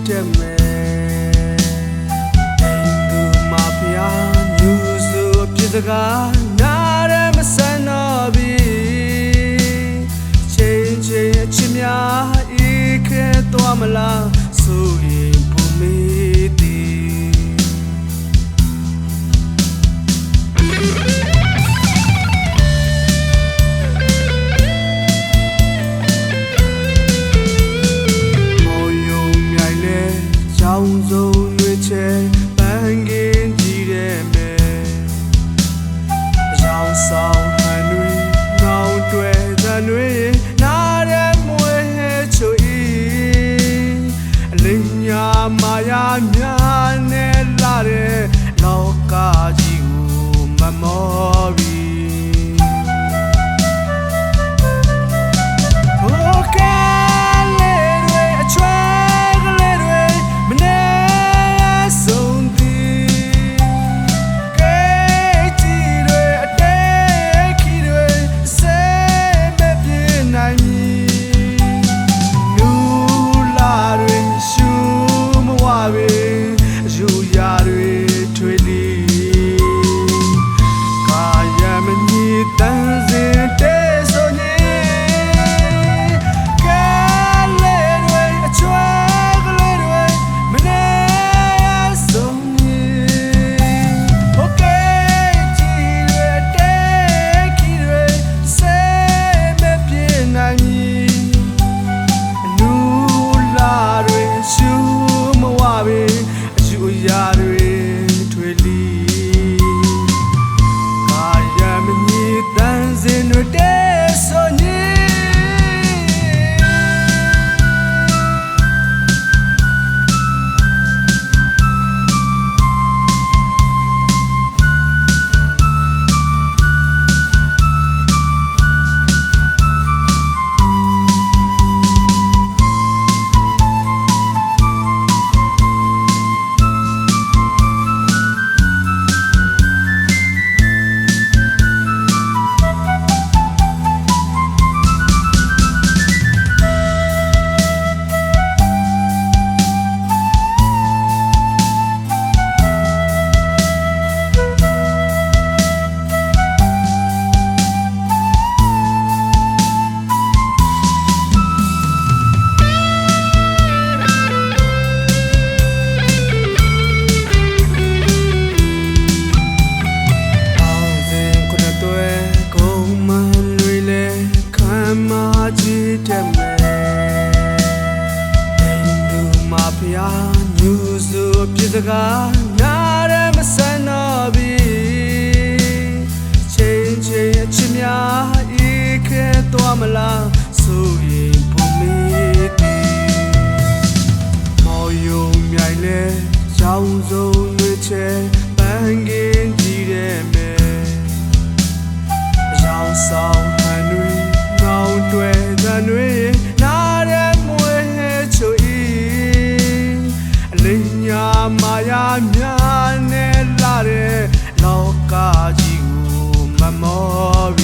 တဲ့မယ်အိမ်သူမဖျားညူစုပြစ်စကားနားရမဆန်တော့ပြီချင်းချင်းအချစ်များဤခဲသွားမလားဆိုရင်ဘုမေးသည်ကြောင်စုံရွေးချယ်ပန်းကင်းကြည့်တဲ့မယ်ရောင်ဆောင်ဟန်တွေငောင်တွေသံတွေနားရဲမွေးချွေအလင်းညာမာယာများနဲ့လာတဲ့လောကကြီးကိုမမော်ပြီးညူစုပြစ်စကားနားရမဆန်တော့ပြီချင်းချင်းအချစ်များဤခဲသွားမလားဆိုရင်ဘုမေးသည်မော်ယုံမြိုင်လဲရောင်စုံတွေချဲပန်းကင်းကြည့်တဲ့မယ်ရောင်ဆောင်ဟန်တွေငောင်တွေသံတွေနားရမွေးချွေညာမာယာများနဲ့လာတဲ့လောကကြီးကိုမမော်